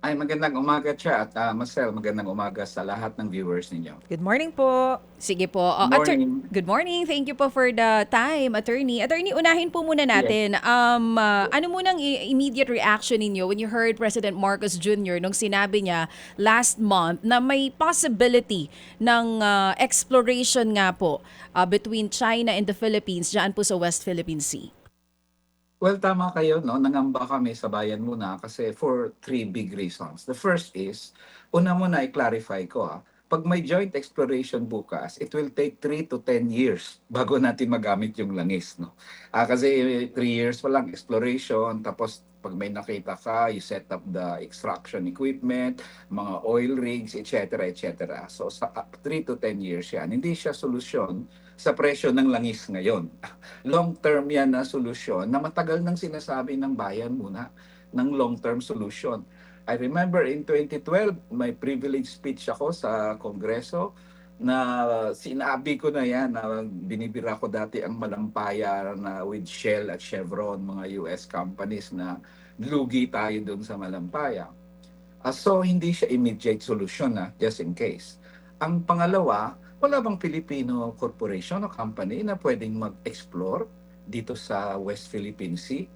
Ay, magandang umaga siya at Marcel, magandang umaga sa lahat ng viewers ninyo. Good morning po. Sige po. Morning. Good morning. Thank you po for the time, attorney. Attorney, unahin po muna Yes. natin. Ano munang immediate reaction ninyo when you heard President Marcos Jr. nung sinabi niya last month na may possibility ng exploration nga po between China and the Philippines dyan po sa West Philippine Sea? Well, tama kayo, no? Nangamba kami sa bayan muna kasi for three big reasons. The first is, una muna i-clarify ko pag may joint exploration bukas, it will take 3 to 10 years bago natin magamit yung langis, no? Kasi 3 years pa lang exploration, tapos pag may nakita ka, you set up the extraction equipment, mga oil rigs, etc., etc. So, sa 3 to 10 years yan. Hindi siya solusyon sa presyo ng langis ngayon. Long-term yan na solusyon na matagal nang sinasabi ng bayan muna ng long-term solution. I remember in 2012, may privilege speech ako sa Kongreso na sinabi ko na yan na binibira ko dati ang Malampaya na with Shell at Chevron, mga US companies na lugi tayo doon sa Malampaya. So hindi siya immediate solution just in case. Ang pangalawa, wala bang Filipino corporation o company na pwedeng mag-explore dito sa West Philippine Sea?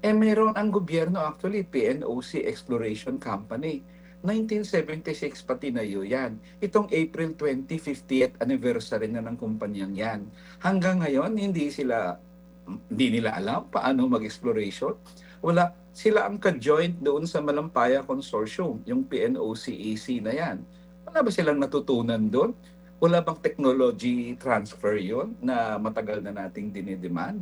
Meron ang gobyerno actually, PNOC Exploration Company. 1976 pa tinayo yan. Itong April 20, 50th anniversary na ng kumpanyang yan. Hanggang ngayon, hindi nila alam paano mag-exploration. Wala, sila ang ka-joint doon sa Malampaya Consortium, yung PNOCEC na yan. Wala ba silang natutunan doon? Wala bang technology transfer yon na matagal na nating dinidemand?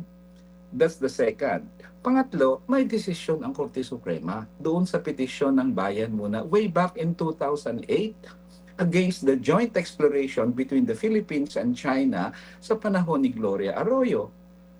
That's the second. Pangatlo, may desisyon ang Korte Suprema doon sa petisyon ng bayan muna way back in 2008 against the joint exploration between the Philippines and China sa panahon ni Gloria Arroyo.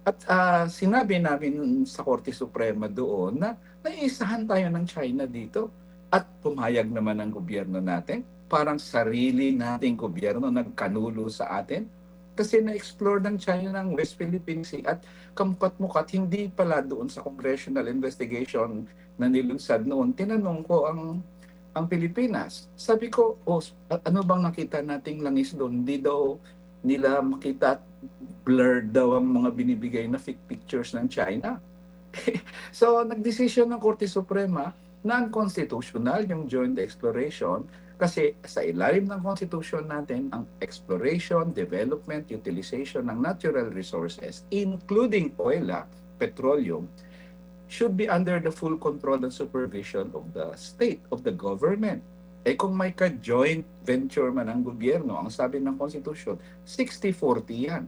At sinabi namin sa Korte Suprema doon na naiisahan tayo ng China dito. At pumayag naman ang gobyerno natin. Parang sarili nating gobyerno nagkanulo sa atin. Kasi na-explore ng China ng West Philippine Sea at kampat-mukat hindi pala doon sa congressional investigation na nilunsad noon. Tinanong ko ang Pilipinas. Sabi ko, ano bang nakita nating langis doon? Hindi daw nila makita at blurred daw ang mga binibigay na fake pictures ng China. So, nagdesisyon ng Korte Suprema na unconstitutional yung joint exploration kasi sa ilalim ng Constitution natin, ang exploration, development, utilization ng natural resources, including oil, petroleum, should be under the full control and supervision of the state, of the government. Kung may ka-joint venture man ang gobyerno, ang sabi ng Constitution, 60-40 yan.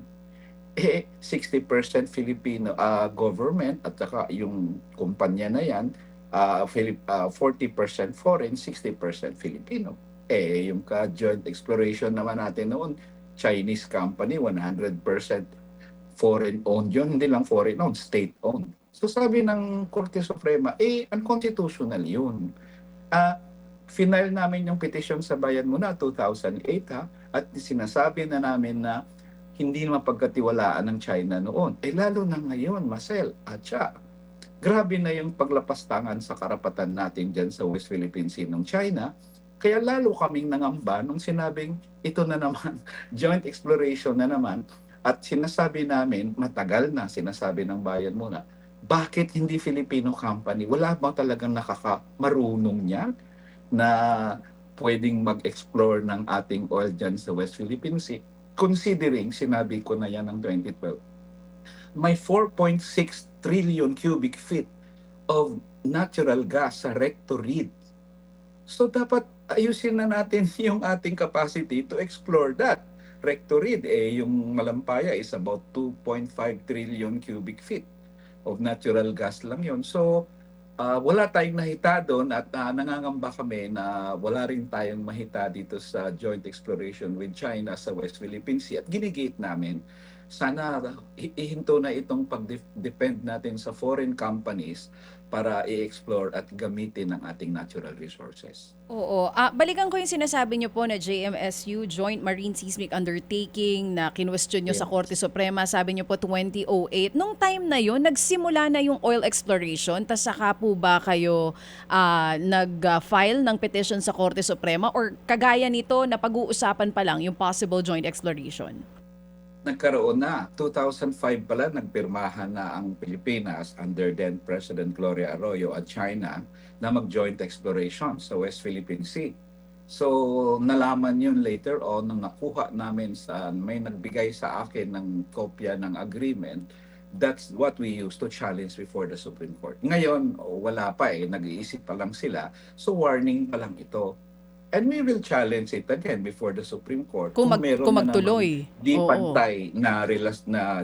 60% Filipino government at saka yung kumpanya na yan, 40% foreign, 60% Filipino. Yung ka-joint exploration naman natin noon, Chinese company, 100% foreign-owned yun, hindi lang foreign-owned, state-owned. So sabi ng Korte Suprema, unconstitutional yun. Final namin yung petition sa bayan muna 2008 at sinasabi na namin na hindi mapagkatiwalaan ng China noon. Lalo na ngayon, Marcel, atya, grabe na yung paglapastangan sa karapatan natin dyan sa West Philippine Sea ng China. Kaya lalo kaming nangamba nung sinabing ito na naman, joint exploration na naman. At sinasabi namin, matagal na sinasabi ng bayan muna, bakit hindi Filipino company? Wala ba talagang nakakamarunong niya na pwedeng mag-explore ng ating oil dyan sa West Philippine Sea? Considering, sinabi ko na yan ng 2012, may 4.6 trillion cubic feet of natural gas sa recto reed. So dapat ayusin na natin yung ating capacity to explore that. Recto reed, yung Malampaya is about 2.5 trillion cubic feet of natural gas lang yon. So wala tayong nahita doon at nangangamba kami na wala rin tayong mahita dito sa joint exploration with China sa West Philippine Sea at ginigate namin. Sana ihinto na itong pag-depend natin sa foreign companies para i-explore at gamitin ang ating natural resources. Oo. Balikan ko yung sinasabi niyo po na JMSU, Joint Marine Seismic Undertaking, na kinwestiyon niyo sa Yes. Korte Suprema, sabi niyo po 2008. Nung time na yun, nagsimula na yung oil exploration, tas saka po ba kayo nag-file ng petition sa Korte Suprema, or kagaya nito na pag-uusapan pa lang yung possible joint exploration? Nagkaroon na. 2005 pala nagpirmahan na ang Pilipinas under then President Gloria Arroyo at China na mag-joint exploration sa West Philippine Sea. So nalaman yun later on nung nakuha namin may nagbigay sa akin ng kopya ng agreement. That's what we used to challenge before the Supreme Court. Ngayon, wala pa nag-iisip pa lang sila. So warning pa lang ito. And we will challenge it again before the Supreme Court kung meron Kung na naman magtuloy. di Oo. pantay na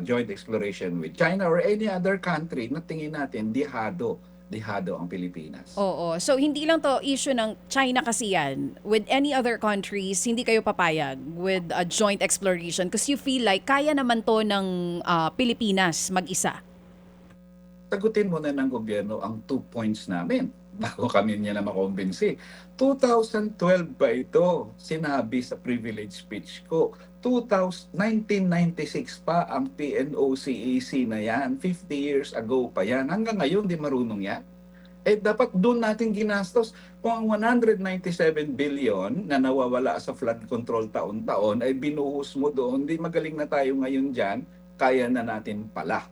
joint exploration with China or any other country na tingin natin dihado ang Pilipinas. Oo. So, hindi lang to issue ng China kasi yan. With any other countries, hindi kayo papayag with a joint exploration because you feel like kaya naman to ng Pilipinas mag-isa. Sagutin muna ng gobyerno ang 2 points namin bago kami niya na makumbinsi. 2012 pa ito, sinabi sa privilege speech ko. 1996 pa ang PNOCEC na yan. 50 years ago pa yan. Hanggang ngayon, di marunong yan. Dapat doon natin ginastos. Kung ang 197 billion na nawawala sa flood control taon-taon ay binuhos mo doon, di magaling na tayo ngayon dyan, kaya na natin pala.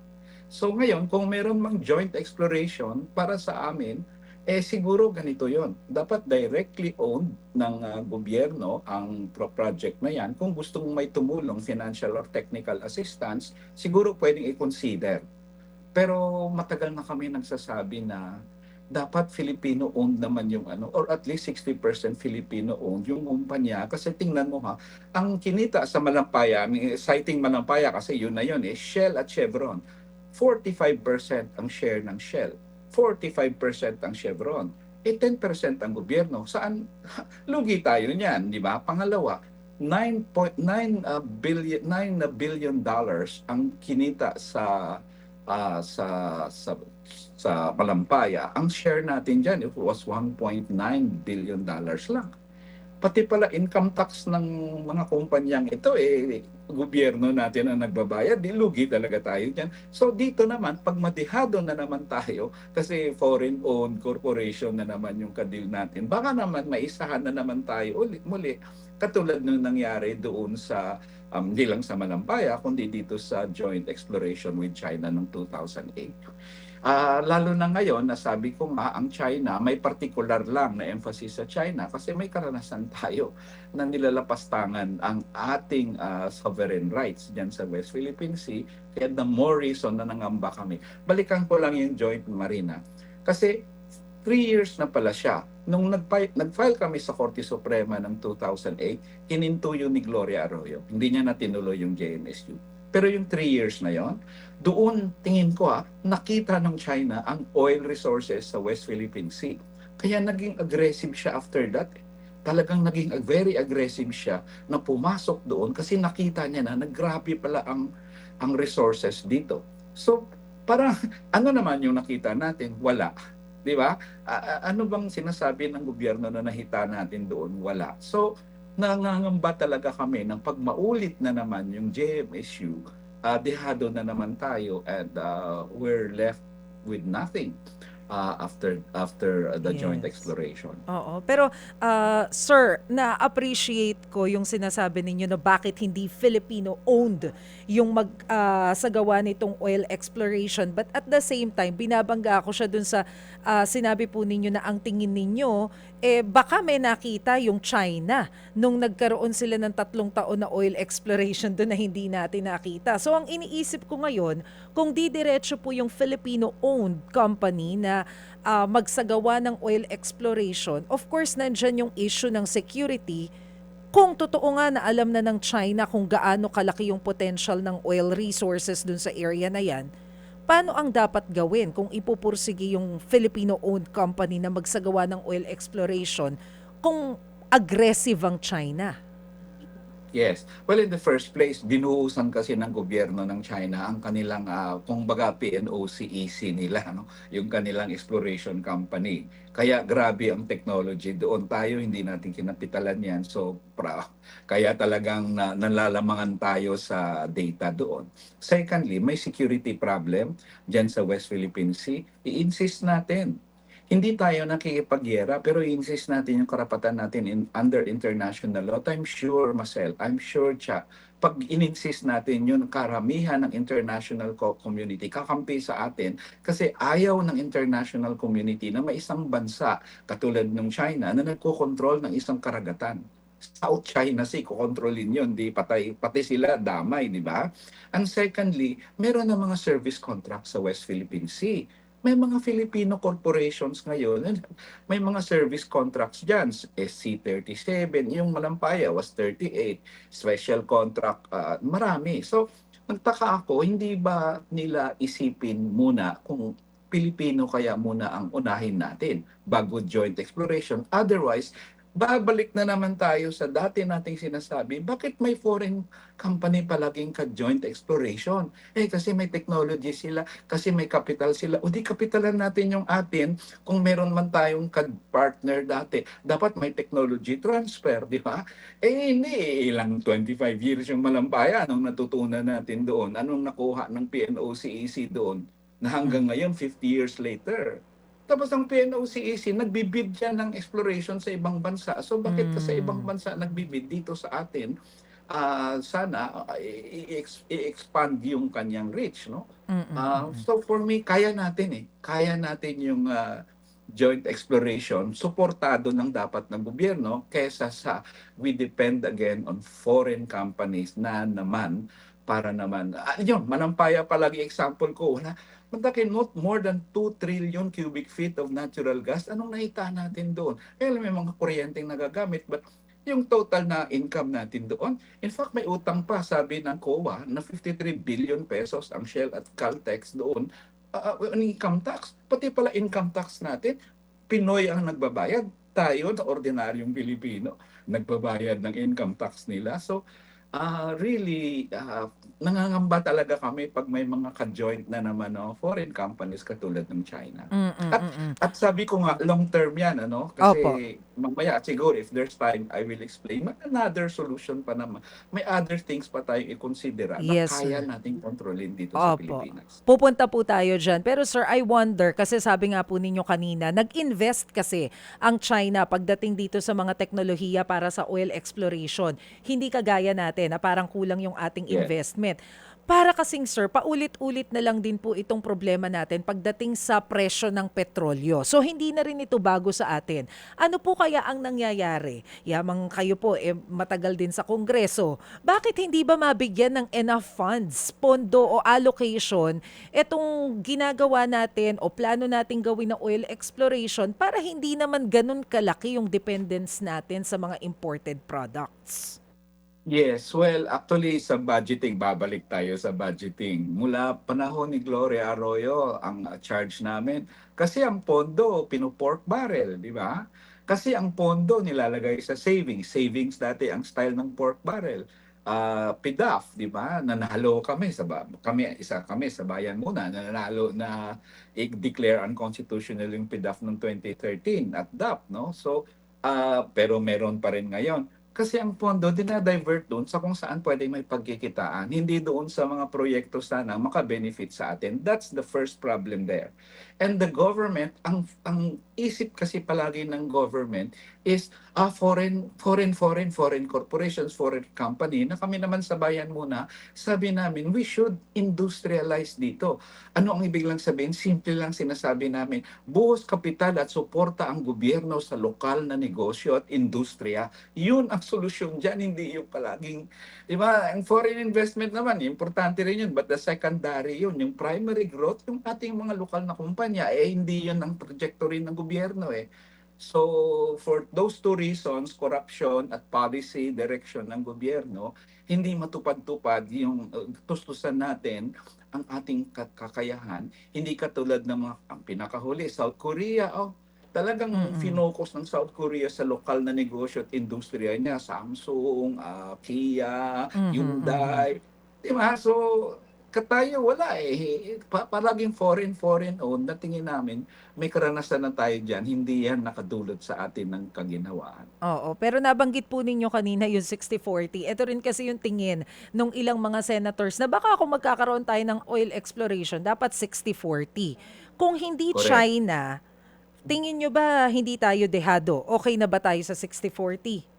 So ngayon, kung meron mang joint exploration para sa amin, siguro ganito yon. Dapat directly owned ng gobyerno ang project na yan. Kung gustong may tumulong, financial or technical assistance, siguro pwedeng i-consider. Pero matagal na kami nagsasabi na dapat Filipino-owned naman yung or at least 60% Filipino-owned yung kumpanya. Kasi tingnan mo ang kinita sa Malampaya, citing Malampaya kasi yun na yun Shell at Chevron. 45% ang share ng Shell, 45% ang Chevron, 10% ang gobyerno. Saan? Lugi tayo niyan, di ba? Pangalawa, 9 billion dollars ang kinita sa Malampaya. Ang share natin diyan it was 1.9 billion dollars lang. Pati pala income tax ng mga kumpanyang ito gobyerno natin ang nagbabayad, lugi talaga tayo diyan. So dito naman pag madihado na naman tayo kasi foreign owned corporation na naman yung kadil natin, baka naman maisahan na naman tayo muli katulad nung nangyari doon sa hindi lang sa Malampaya kundi dito sa joint exploration with China noong 2008. Lalo na ngayon, nasabi ko nga, ang China, may particular lang na emphasis sa China kasi may karanasan tayo na nilalapastangan ang ating sovereign rights dyan sa West Philippine Sea. Kaya the more reason na nangamba kami. Balikan ko lang yung joint marina. Kasi 3 years na pala siya. Nung nag-file kami sa Korte Suprema ng 2008, hininto yun ni Gloria Arroyo. Hindi niya na tinuloy yung JMSU. Pero yung 3 years na yon, doon tingin ko nakita ng China ang oil resources sa West Philippine Sea. Kaya naging aggressive siya after that. Talagang naging very aggressive siya na pumasok doon kasi nakita niya na naggrabe pala ang resources dito. So, parang ano naman yung nakita natin? Wala. Di ba? Ano bang sinasabi ng gobyerno na nakita natin doon? Wala. So, nangangamba talaga kami ng pag maulit na naman yung JMSU, dehado na naman tayo and we're left with nothing after the joint Yes. exploration. Oo. Pero, sir, na-appreciate ko yung sinasabi ninyo na bakit hindi Filipino-owned yung sagawa nitong oil exploration. But at the same time, binabangga ako siya dun sa sinabi po ninyo na ang tingin ninyo, baka may nakita yung China nung nagkaroon sila ng 3 taon na oil exploration dun na hindi natin nakita. So, ang iniisip ko ngayon, kung didiretso po yung Filipino-owned company na magsagawa ng oil exploration, of course, nandyan yung issue ng security. Kung totoo nga na alam na ng China kung gaano kalaki yung potential ng oil resources dun sa area na yan, paano ang dapat gawin kung ipupursige yung Filipino-owned company na magsagawa ng oil exploration kung aggressive ang China? Yes. Well, in the first place, binuhusan kasi ng gobyerno ng China ang kanilang, kumbaga PNOC-EC nila, no? Yung kanilang exploration company. Kaya grabe ang technology doon. Tayo hindi natin kinapitalan yan. So, kaya talagang nalalamangan tayo sa data doon. Secondly, may security problem dyan sa West Philippine Sea. I-insist natin, hindi tayo nakikipagyera pero i-insist natin yung karapatan natin under international law. I'm sure, Marcel, I'm sure, Cha, pag in-insist natin yun, karamihan ng international community kakampi sa atin kasi ayaw ng international community na may isang bansa katulad ng China na nagkokontrol ng isang karagatan. South China Sea, kukontrolin yun, di pati sila damay, di ba? And secondly, meron na mga service contracts sa West Philippine Sea. May mga Filipino corporations ngayon, may mga service contracts dyan. SC-37, yung Malampaya was 38, special contract, marami. So, nagtaka ako, hindi ba nila isipin muna kung Pilipino kaya muna ang unahin natin bago joint exploration? Otherwise, babalik na naman tayo sa dati nating sinasabi, bakit may foreign company palaging ka-joint exploration? Kasi may technology sila, kasi may capital sila. O di kapitalan natin yung atin kung meron man tayong partner dati. Dapat may technology transfer, di ba? Hindi. Ilang 25 years yung Malampaya. Anong natutunan natin doon? Anong nakuha ng PNOCEC doon? Na hanggang ngayon, 50 years later. Tapos ang PNOCEC, nagbibid siya ng exploration sa ibang bansa. So bakit ka sa ibang bansa nagbibid dito sa atin? Sana i-expand yung kanyang reach, no? So for me, kaya natin eh. Kaya natin yung joint exploration, suportado ng dapat ng gobyerno kesa sa we depend again on foreign companies na naman para naman, yun, Manampaya palagi example ko, Matakin not more than 2 trillion cubic feet of natural gas. Anong nakita natin doon? May mga kuryenteng nagagamit, but yung total na income natin doon, in fact, may utang pa, sabi ng COA, na 53 billion pesos ang Shell at Caltex doon, income tax. Pati pala income tax natin, Pinoy ang nagbabayad. Tayo, na ordinaryong Pilipino, nagbabayad ng income tax nila. So, really, nangangamba talaga kami pag may mga ka-joint na naman, no, foreign companies katulad ng China. At sabi ko nga, long term yan, Opo. kasi mamaya siguro if there's time, I will explain. May another solution pa naman. May other things pa tayong i-considera na Yes, kaya sir. nating kontrolin dito sa Opo. Pilipinas. Pupunta po tayo dyan. Pero sir, I wonder, kasi sabi nga po ninyo kanina, nag-invest kasi ang China pagdating dito sa mga teknolohiya para sa oil exploration. Hindi kagaya natin na parang kulang yung ating Yeah. investment. Para kasing sir, paulit-ulit na lang din po itong problema natin pagdating sa presyo ng petrolyo. So hindi na rin ito bago sa atin. Ano po kaya ang nangyayari? Yamang kayo po matagal din sa Kongreso. Bakit hindi ba mabigyan ng enough funds, pondo o allocation itong ginagawa natin o plano nating gawin na oil exploration para hindi naman ganun kalaki yung dependence natin sa mga imported products? Yes, well, actually sa budgeting, babalik tayo sa budgeting. Mula panahon ni Gloria Arroyo, ang charge namin, kasi ang pondo, pinu-pork barrel, di ba? Kasi ang pondo nilalagay sa savings. Savings dati ang style ng pork barrel. PDAF, di ba? Nanalo kami isa kami sa bayan muna, nanalo na i-declare unconstitutional yung PDAF noong 2013 at DAP, no? So, pero meron pa rin ngayon. Kasi ang pondo dinadivert doon sa kung saan pwede may pagkikitaan, hindi doon sa mga proyekto sana maka-benefit sa atin. That's the first problem there. And the government, ang isip kasi palagi ng government is foreign corporations, foreign company, na kami naman sa bayan muna, sabi namin, we should industrialize dito. Ano ang ibig lang sabihin? Simple lang sinasabi namin, buhos kapital at suporta ang gobyerno sa lokal na negosyo at industriya. Yun ang solusyon dyan, hindi yung palaging, di ba, ang foreign investment naman, importante rin yun, but the secondary yun, yung primary growth, yung ating mga lokal na kumpanya, hindi yun ang trajectory ng gobyerno eh. So, for those two reasons, corruption at policy direction ng gobyerno, hindi matupad-tupad yung tustusan natin ang ating kakayahan. Hindi katulad ng mga ang pinakahuli, South Korea, Talagang Mm. finocus ng South Korea sa lokal na negosyo at industriya niya, Samsung, Kia, Mhm, mhm. Hyundai, 'di ba? So, tayo wala, eh. Palaging foreign owned na tingin namin may karanasan na tayo diyan, hindi yan nakadulot sa atin ng kaginhawaan. Oo, pero nabanggit po ninyo kanina yung 60-40. Ito rin kasi yung tingin nung ilang mga senators na baka kung magkakaroon tayo ng oil exploration, dapat 60-40. Kung hindi Correct. China, tingin nyo ba hindi tayo dehado? Okay na ba tayo sa 60-40?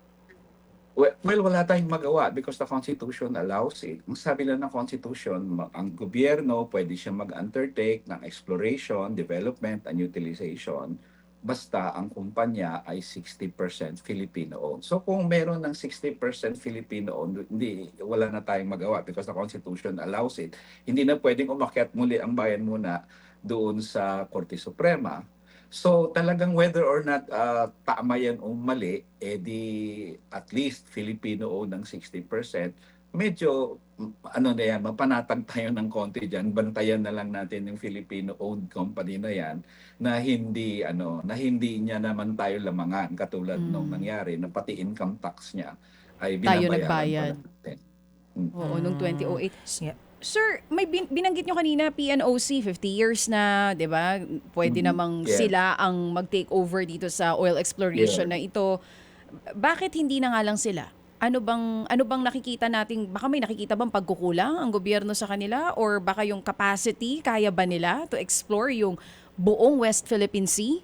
Well, wala tayong magawa because the Constitution allows it. Ang sabi lang ng Constitution, ang gobyerno pwede siya mag-undertake ng exploration, development, and utilization basta ang kumpanya ay 60% Filipino-owned. So kung meron ng 60% Filipino-owned, hindi, wala na tayong magawa because the Constitution allows it. Hindi na pwedeng umakyat muli ang bayan muna doon sa Korte Suprema. So talagang whether or not tama yan o mali, di at least Filipino owned ng 60%, medyo ano na yan, mapanatag tayo ng konti diyan. Bantayan na lang natin yung Filipino owned company na yan na hindi niya naman tayo lamangan katulad nung Mm. nangyari na pati income tax niya ay Tayo binabayaran pala nagbayad. natin. Mm. Oo, nung Mm. 2008. Yeah. Sir, may binanggit nyo kanina PNOC, 50 years na, 'di ba? Pwede Mhm. namang Yes. sila ang mag-take over dito sa oil exploration Yes. na ito. Bakit hindi na nga lang sila? Ano bang nakikita nating baka may nakikita bang pagkukulang ang gobyerno sa kanila or baka yung capacity kaya ba nila to explore yung buong West Philippine Sea?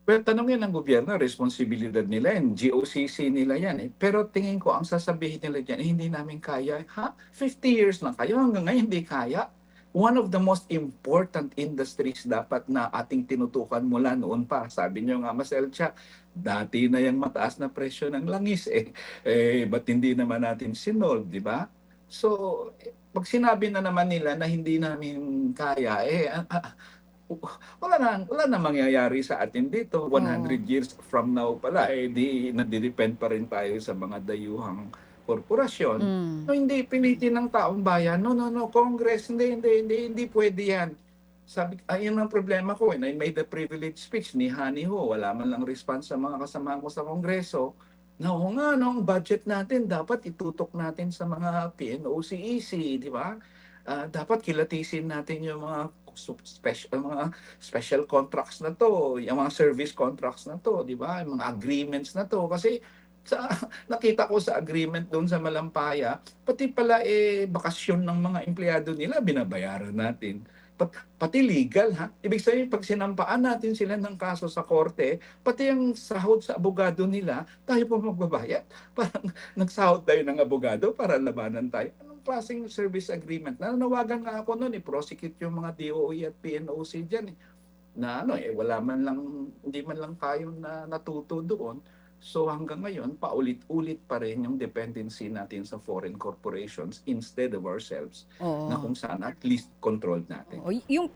Well, tanongin ng gobyerno, responsibilidad nila yan, GOCC nila yan eh. Pero tingin ko, ang sasabihin nila dyan, hindi namin kaya. Ha? 50 years na kayo, hanggang ngayon hindi kaya. One of the most important industries dapat na ating tinutukan mula noon pa. Sabi niyo nga, Mas Elcha, dati na yung mataas na presyo ng langis eh. Ba't hindi naman natin sinolve, di ba? So, pag sinabi na naman nila na hindi namin kaya, wala na mangyayari sa atin dito. Oo. 100 years from now pala, di nadidepend pa rin tayo sa mga dayuhang korporasyon. Mm. No, hindi pilitin ng taong bayan. No, no, no, Congress, hindi pwede yan. Sabi, ayun ang problema ko. And I made the privilege speech ni Hani Ho. Wala man lang response sa mga kasama ko sa Kongreso. Na oo nga, no, ang budget natin dapat itutok natin sa mga PNOCEC, di ba? Dapat kilatisin natin yung mga special contracts na to, yung mga service contracts na to, di ba? Yung mga agreements na to. Kasi sa, nakita ko sa agreement doon sa Malampaya, pati pala bakasyon ng mga empleyado nila, binabayaran natin. Pati legal, ha? Ibig sabihin, pag sinampaan natin sila ng kaso sa korte, pati ang sahod sa abogado nila, tayo po magbabayad. Parang nagsahod tayo ng abogado para labanan tayo. Anong klaseng service agreement? Nananawagan nga ako noon, i-prosecute yung mga DOE at PNOC dyan. Na wala man lang, hindi man lang tayo na natuto doon. So hanggang ngayon, paulit-ulit pa rin yung dependency natin sa foreign corporations instead of ourselves na Oo. kung saan at least controlled natin. Oo, yung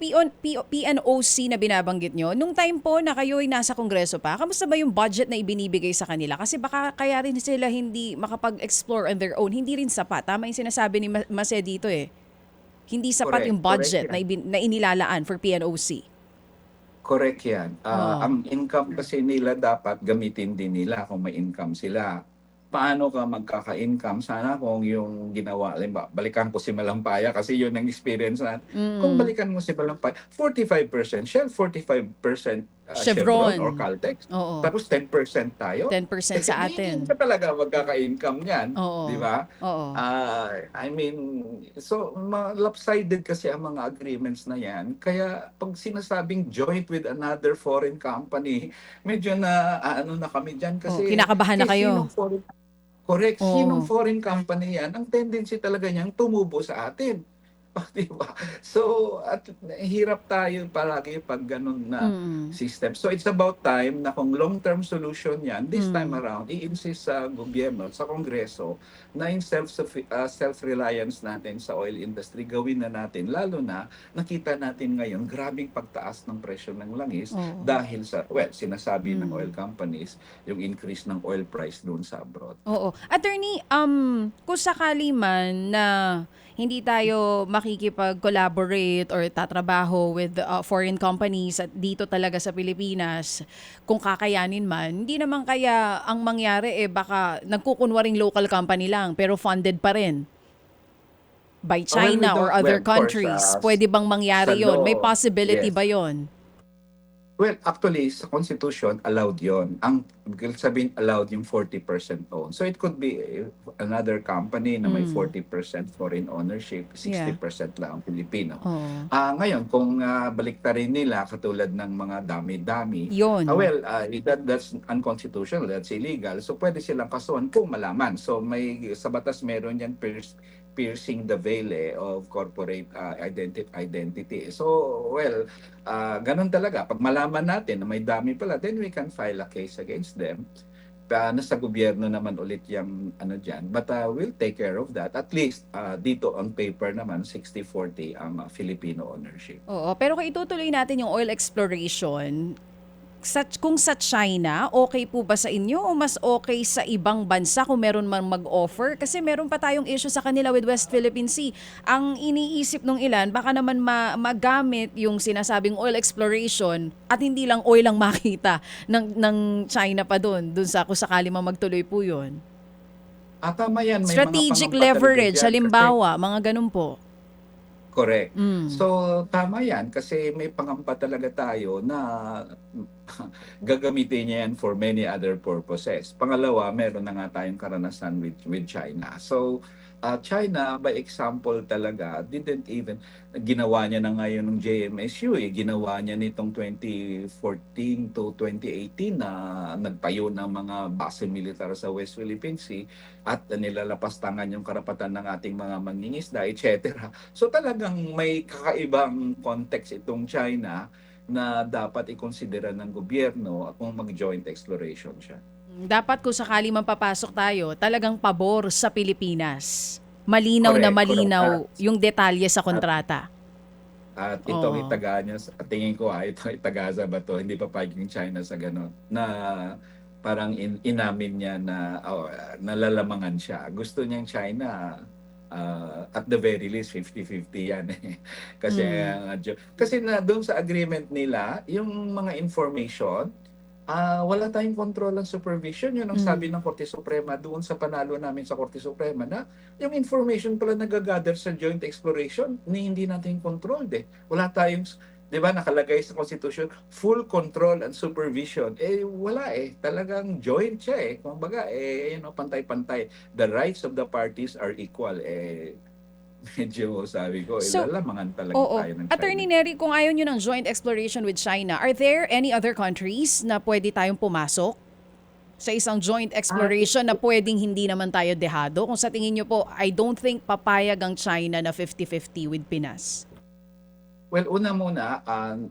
PNOC na binabanggit nyo, nung time po na kayo ay nasa Kongreso pa, kamusta ba yung budget na ibinibigay sa kanila? Kasi baka kaya rin sila hindi makapag-explore on their own, hindi rin sapat. Tama yung sinasabi ni Mase dito eh. Hindi sapat yung Correct budget yan. na inilalaan for PNOC. Correct yan. Oo. Ang income kasi nila dapat gamitin din nila kung may income sila. Paano ka magkaka-income? Sana kung yung ginawa, halimbawa, balikan ko si Malampaya kasi yun ang experience natin. Kung Mm. balikan mo si Malampaya, 45% Shell, 45% Chevron or Chevron. Caltex. Oo. Tapos 10% tayo. 10% sa Hindi atin. ka talaga magkaka-income niyan. Di Oo. ba? Oo. I mean, so lopsided kasi ang mga agreements na yan. Kaya pag sinasabing joint with another foreign company, medyo na ano na kami dyan Oo. kasi Kinakabahan na kayo. sinong Oo. foreign company yan, ang tendency talaga niyang tumubo sa atin. Di ba? So, at hirap tayo palagi pag ganun na Mm. system. So, it's about time na kung long-term solution yan, this time Mm. around, i-insist sa gobyerno, sa Kongreso, na yung self-reliance natin sa oil industry, gawin na natin. Lalo na, nakita natin ngayon, grabing pagtaas ng presyo ng langis Oo. dahil sa, sinasabi ng oil Mm. companies, yung increase ng oil price doon sa abroad. Oo. Attorney, kung sakali man na hindi tayo makikipag-collaborate or tatrabaho with foreign companies at dito talaga sa Pilipinas, kung kakayanin man, hindi naman kaya ang mangyari baka nagkukunwaring local company lang pero funded pa rin by Well, we China or don't, other well, of course, countries. Pwede bang sa mangyari yon? May law, possibility yes. ba yon? Well, actually, sa Constitution, allowed yon. Ang ibig sabihin, allowed yung 40% own. So it could be another company na may 40% foreign ownership, Yeah. 60% lang ang Pilipino. Oo. Ngayon, kung baliktarin nila, katulad ng mga dami-dami, Yun. well, that's unconstitutional, that's illegal. So pwede silang kasuhan kung malaman. So sa batas meron yan, piercing the veil of corporate identity. So, well, ganun talaga. Pag malaman natin na may dami pala, then we can file a case against them. Nasa gobyerno naman ulit yung ano dyan. But we'll take care of that. At least dito on paper naman, 60-40 ang Filipino ownership. Oo, pero kung itutuloy natin yung oil exploration, kung sa China, okay po ba sa inyo o mas okay sa ibang bansa kung meron man mag-offer? Kasi meron pa tayong issue sa kanila with West Philippine Sea. Ang iniisip ng ilan, baka naman magamit yung sinasabing oil exploration at hindi lang oil ang makita ng China pa doon sa kung sakali man magtuloy po yun. Tama yan. May Strategic mga pangamba talaga leverage, dyan halimbawa, mga ganun po. correct. Mm. So, tama yan kasi may pangamba talaga tayo na gagamitin niya yan for many other purposes. Pangalawa, meron na nga tayong karanasan with China. So, China, by example talaga, didn't even, ginawa niya na ngayon ng JMSU, ginawa niya nitong 2014 to 2018 na nagtayo ng mga base militar sa West Philippine Sea at nilalapastangan yung karapatan ng ating mga mangingisda, etc. So talagang may kakaibang context itong China na dapat ikonsidera ng gobyerno kung mag-joint exploration siya. Dapat kung sakali man papasok tayo, talagang pabor sa Pilipinas. Malinaw na Correct, malinaw correct. yung detalye sa kontrata. At itong Oo. itaga niya, tingin ko itong itagasa ba to, hindi pa paging China sa gano'n, na parang inamin niya na nalalamangan siya. Gusto niyang China, at the very least 50-50 yan kasi kasi na doon sa agreement nila, yung mga information, wala tayong control ng supervision. Yun ang sabi ng Korte Suprema doon sa panalo namin sa Korte Suprema na yung information pala nagagather sa joint exploration, hindi natin controlled Wala tayong, di ba, nakalagay sa Constitution, full control and supervision. Wala Talagang joint siya Kumbaga, pantay-pantay. The rights of the parties are equal. Medyo sabi ko, So, ilalamangan talaga oo. tayo ng Attorney China. Neri, kung ayaw nyo ng joint exploration with China, are there any other countries na pwede tayong pumasok sa isang joint exploration na pwedeng hindi naman tayo dehado? Kung sa tingin nyo po, I don't think papayag ang China na 50-50 with Pinas. Well, una muna,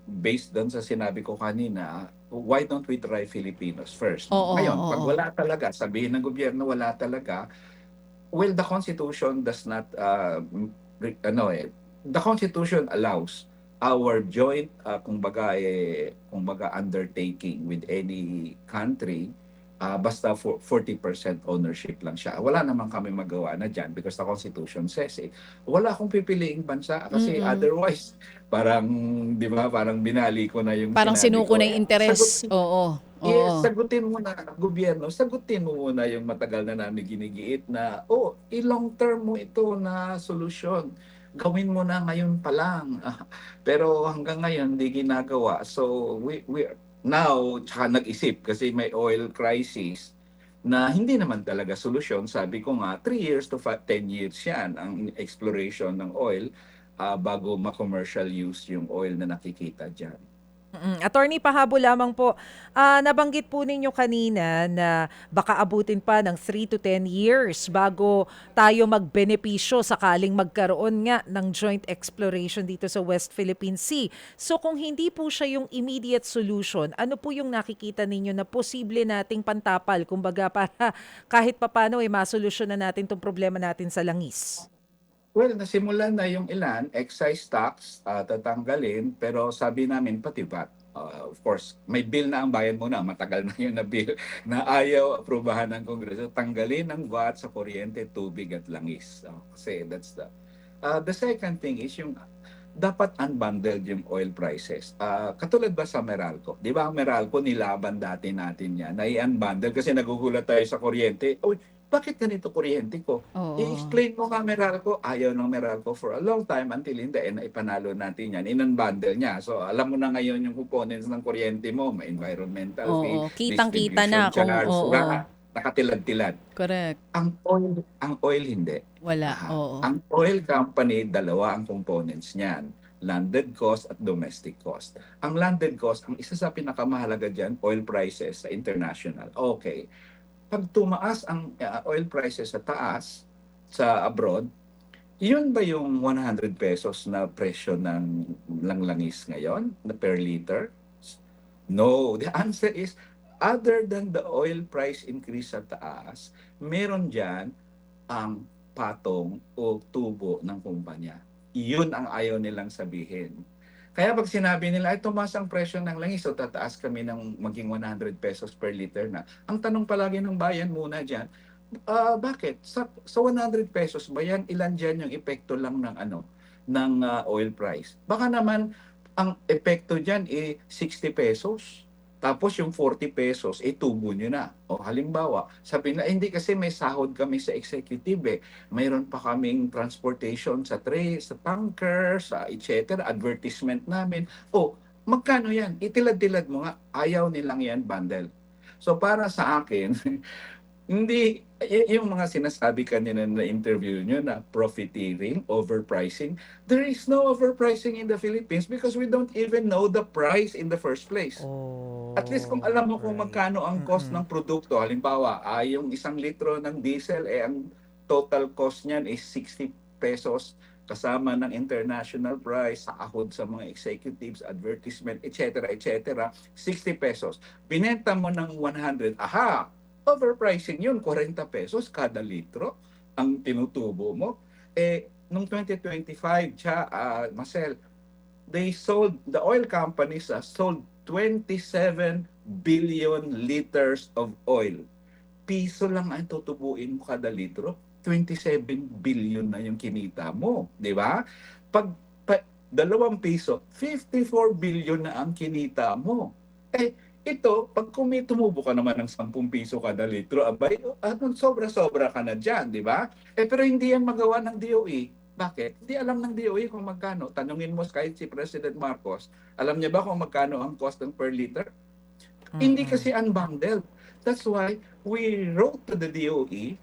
based doon sa sinabi ko kanina, why don't we try Filipinos first? Oo, Ngayon, oo. pag wala talaga, sabihin ng gobyerno wala talaga, well, the Constitution does not, the Constitution allows our joint, kumbaga undertaking with any country, basta 40% ownership lang siya. Wala naman kami magawa na dyan because the Constitution says wala akong pipiliing bansa kasi otherwise, parang, di ba, parang binali ko na yung Parang sinabi sinuko ko. na yung interes. Oo. Yes, Oo. sagutin mo na, gobyerno, sagutin mo muna yung matagal na namin ginigiit na, i-long term mo ito na solusyon. Gawin mo na ngayon pa lang. Pero hanggang ngayon, hindi ginagawa. So, we now, tsaka nag-isip kasi may oil crisis na hindi naman talaga solusyon. Sabi ko nga, 3 years to 10 years yan ang exploration ng oil bago ma-commercial use yung oil na nakikita dyan. Attorney, pahabol lamang po. Nabanggit po ninyo kanina na baka abutin pa ng 3 to 10 years bago tayo magbenepisyo sakaling magkaroon nga ng joint exploration dito sa West Philippine Sea. So kung hindi po siya yung immediate solution, ano po yung nakikita ninyo na posible nating pantapal? Kumbaga para kahit papano masolusyon na natin tong problema natin sa langis. Well, nasimulan na yung ilan, excise tax, tatanggalin, pero sabi namin pati VAT. Of course, may bill na ang bayan muna, matagal na yun na bill na ayaw aprubahan ng Kongreso. Tanggalin ang VAT sa kuryente, tubig at langis. Kasi that's The second thing is yung dapat unbundled yung oil prices. Katulad ba sa Meralco? Di ba ang Meralco nilaban dati natin yan? Na i-unbundle kasi nagugulat tayo sa kuryente. Uy, bakit ganito kuryente ko? Oo. I-explain mo nga Meralco. Ayaw ng Meralco for a long time until in the end ay panalo natin yan. In-unbundle niya. So alam mo na ngayon yung components ng kuryente mo. May environmental fee, Oo. Kitang-kita distribution na kung charge, oo. nakatilad-tilad. Correct. Ang oil hindi. Wala. Oo. Ang oil company, dalawa ang components niyan. Landed cost at domestic cost. Ang landed cost, ang isa sa pinakamahalaga diyan, oil prices sa international. Okay. Pag tumaas ang oil prices sa taas, sa abroad, yun ba yung 100 pesos na presyo ng langlangis ngayon, na per liter? No. The answer is, other than the oil price increase sa taas, meron dyan ang patong o tubo ng kumpanya. Iyon ang ayaw nilang sabihin. Kaya pag sinabi nila, ay tumaas ang presyo ng langis, so tataas kami ng maging 100 pesos per liter na. Ang tanong palagi ng bayan muna dyan, bakit? Sa 100 pesos ba yan, ilan dyan yung epekto lang ng oil price? Baka naman, ang epekto dyan 60 pesos. Tapos yung 40 pesos, tubo nyo na. O halimbawa, sabi na, hindi kasi may sahod kami sa executive Mayroon pa kaming transportation sa sa tanker, sa etc. Advertisement namin. O, magkano yan? Itilad-tilad mo nga. Ayaw nilang yan bundle. So para sa akin, hindi, yung mga sinasabi kanina na interview nyo na profiteering, overpricing, there is no overpricing in the Philippines because we don't even know the price in the first place. Oh, At least kung alam mo kung right. magkano ang cost ng produkto, halimbawa, yung 1 litro ng diesel, ang total cost niyan is 60 pesos kasama ng international price, sahod sa mga executives, advertisement, etc., etc., 60 pesos. Binenta mo ng 100, overpricing yun, 40 pesos kada litro ang tinutubo mo. Nung 2025, Marcel, the oil companies sold 27 billion liters of oil. Piso lang ang tutubuin mo kada litro. 27 billion na yung kinita mo, di ba? Pag 2 piso, 54 billion na ang kinita mo. Ito, pag tumubo ka naman ng 10 piso kada litro, abay, sobra-sobra ka na dyan, di ba? Pero hindi yan magawa ng DOE. Bakit? Hindi alam ng DOE kung magkano. Tanungin mo kahit si President Marcos, alam niya ba kung magkano ang cost ng per liter? Hindi kasi unbundled. That's why we wrote to the DOE,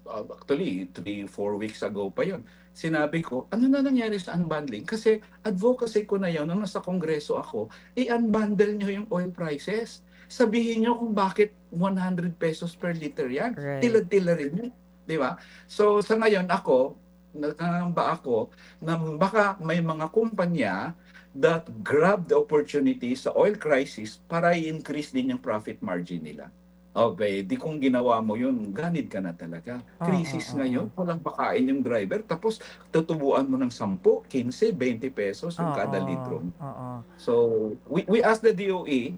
actually, 3-4 weeks ago pa yon. Sinabi ko, ano na nangyari sa unbundling? Kasi advocacy ko na yon nung nasa Kongreso ako, i-unbundle nyo yung oil prices. Sabihin nyo kung bakit 100 pesos per liter yan. Right. Tila-tila rin yun. Di ba? So sa ngayon nagkakamba ako na baka may mga kumpanya that grab the opportunity sa oil crisis para i-increase din yung profit margin nila. Okay, di kung ginawa mo yun, ganid ka na talaga. Crisis ngayon, walang pakain yung driver, tapos tutubuan mo ng 10, 15, 20 pesos yung kada litro. So, we ask the DOE,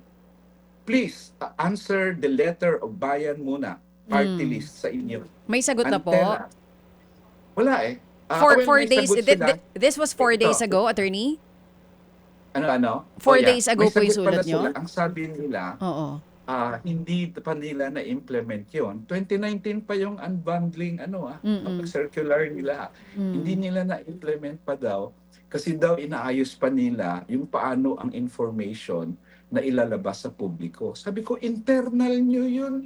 please answer the letter of bayan muna, party list sa inyo. May sagot na po. Antena. Wala Four may days. sagot sila. This was 4 Ito. days ago, attorney? Ano? 4 days ago May po yung sagot pala sulat nyo? sila. Ang sabi nila, Oo. hindi pa nila na-implement yon. 2019 pa yung unbundling circular nila. Hindi nila na-implement pa daw kasi daw inaayos pa nila yung paano ang information na ilalabas sa publiko. Sabi ko, internal nyo yun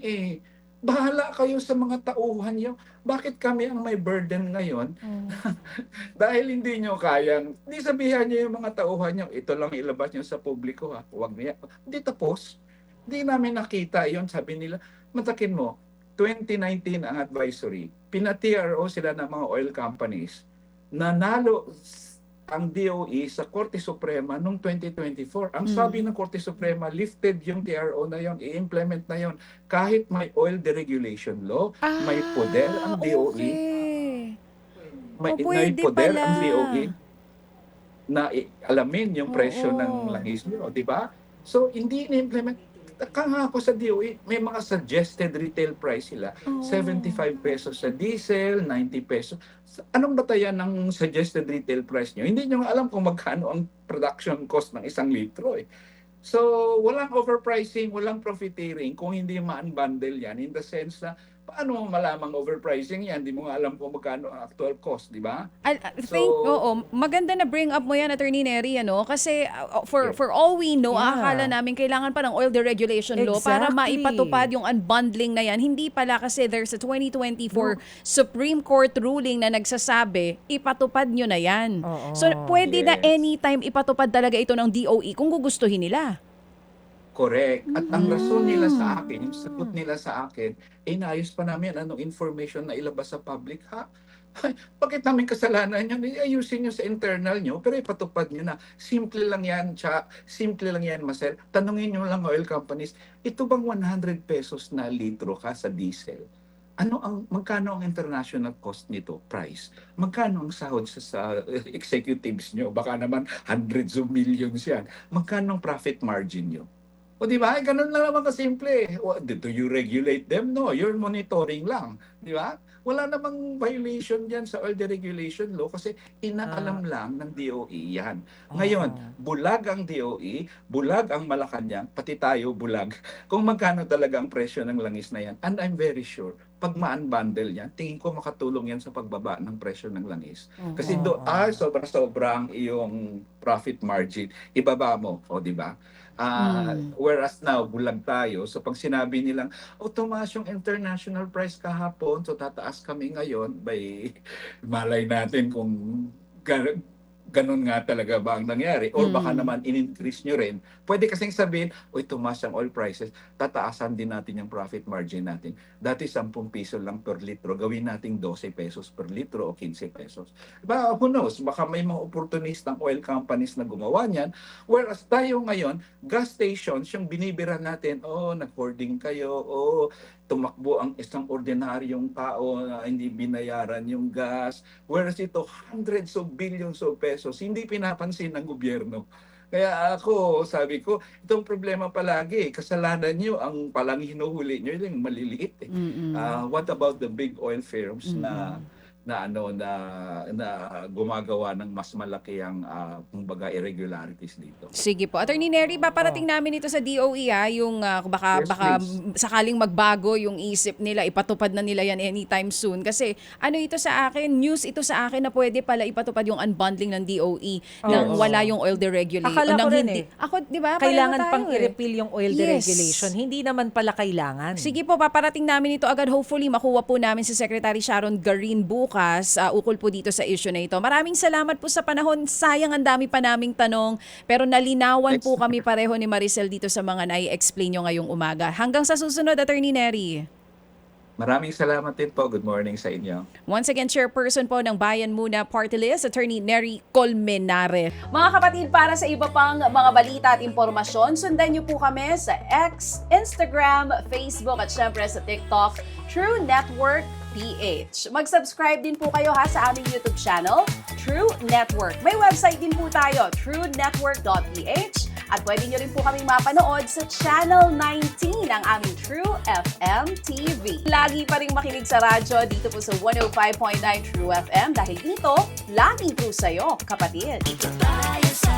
Bahala kayo sa mga tauhan nyo. Bakit kami ang may burden ngayon? Dahil hindi nyo kayang, hindi sabihan nyo yung mga tauhan nyo, ito lang ilabas nyo sa publiko Huwag niya. Hindi tapos. Hindi namin nakita yon. Sabi nila, matakin mo, 2019 ang advisory, pina-TRO sila ng mga oil companies, nanalo ang DOE sa Korte Suprema noong 2024. Ang sabi ng Korte Suprema, lifted yung TRO na yon, i-implement na yon. Kahit may oil deregulation law, may poder ang DOE. Okay. May Pwede poder pala. ang DOE na alamin yung presyo ng langis nyo, di ba? So, hindi in-implement. nagtaka nga ako sa DOE, may mga suggested retail price sila. Oh. 75 pesos sa diesel, 90 pesos. Anong batayan ng suggested retail price nyo? Hindi nyo nga alam kung magkano ang production cost ng 1 litro eh. So, walang overpricing, walang profiteering kung hindi ma-unbundle yan in the sense na paano mo malamang overpricing yan? Hindi mo nga alam kung magkano ang actual cost, di ba? I think, oo, maganda na bring up mo yan, Attorney Neri, ano? Kasi for all we know, Yeah. akala namin kailangan pa ng oil deregulation law para Exactly. maipatupad yung unbundling na yan. Hindi pala kasi there's a 2024 Supreme Court ruling na nagsasabi, ipatupad nyo na yan. Oo. So, pwede na Yes. anytime ipatupad talaga ito ng DOE kung gugustuhin nila. Correct. At ang rason nila sa akin, yung sagot nila sa akin, inayos pa namin anong information na ilabas sa public, ha? Ay, bakit namin kasalanan yun? Ayusin nyo sa internal nyo, pero ipatupad nyo na. Simple lang yan, simple lang yan, Marcel. Tanungin nyo lang oil companies, ito bang 100 pesos na litro ka sa diesel? Magkano ang international cost nito, price? Magkano ang sahod sa executives nyo? Baka naman hundreds of millions yan. Magkano ang profit margin nyo? O di ba? Ganun lang naman kasimple. Do you regulate them? No, you're monitoring lang. Di ba? Wala namang violation dyan sa oil deregulation law kasi inaalam lang ng DOE yan. Ngayon, bulag ang DOE, bulag ang Malacanang, pati tayo bulag. Kung magkano talaga ang presyo ng langis na yan. And I'm very sure, pag ma-unbundle yan, tingin ko makatulong yan sa pagbaba ng presyo ng langis. Kasi sobra-sobra ang iyong profit margin. Ibaba mo, o di ba? Whereas now, bulag tayo. So pag sinabi nilang, tumaas yung international price kahapon, so tataas kami ngayon, by malay natin kung ganun nga talaga ba ang nangyari. Or baka naman in-increase nyo rin. Pwede kasing sabihin, tumaas ang oil prices, tataasan din natin yung profit margin natin. Dati 10 piso lang per litro, gawin nating 12 pesos per litro o 15 pesos. Diba, who knows, baka may mga opportunistang oil companies na gumawa niyan. Whereas tayo ngayon, gas stations, yung binibira natin, nag-hoarding kayo, tumakbo ang isang ordinaryong tao na hindi binayaran yung gas. Whereas ito, hundreds of billions of pesos, hindi pinapansin ng gobyerno. Kaya ako, sabi ko, itong problema palagi, kasalanan nyo, ang palang hinuhuli nyo, yung maliliit. What about the big oil firms na gumagawa ng mas malaki ang kumbaga irregularities dito. Sige po. Attorney Neri, paparating namin ito sa DOE yung baka Yes, please. sakaling magbago yung isip nila, ipatupad na nila yan anytime soon. Kasi ito sa akin, news ito sa akin na pwede pala ipatupad yung unbundling ng DOE nang wala yung oil deregulation. Akala ko rin Ako, di ba? Kailangan pareho pang tayo i-repeal yung oil Yes. deregulation. Hindi naman pala kailangan. Sige po, paparating namin ito agad. Hopefully, makuha po namin si Secretary Sharon Garin bukas ukol po dito sa issue na ito. Maraming salamat po sa panahon. Sayang ang dami pa naming tanong, pero nalinawan po kami pareho ni Maricel dito sa mga nai-explain nyo ngayong umaga. Hanggang sa susunod, Attorney Neri. Maraming salamat din po. Good morning sa inyo. Once again, chairperson po ng Bayan Muna Party List, Attorney Neri Colmenares. Mga kapatid, para sa iba pang mga balita at impormasyon, sundan niyo po kami sa X, Instagram, Facebook at syempre sa TikTok, True Network PH. Mag-subscribe din po kayo sa aming YouTube channel, True Network. May website din po tayo, truenetwork.ph, at pwede nyo rin po kaming mapanood sa Channel 19 ng aming True FM TV. Lagi pa rin makinig sa radyo dito po sa 105.9 True FM dahil dito, lagi po sa'yo, kapatid. Ito tayo sa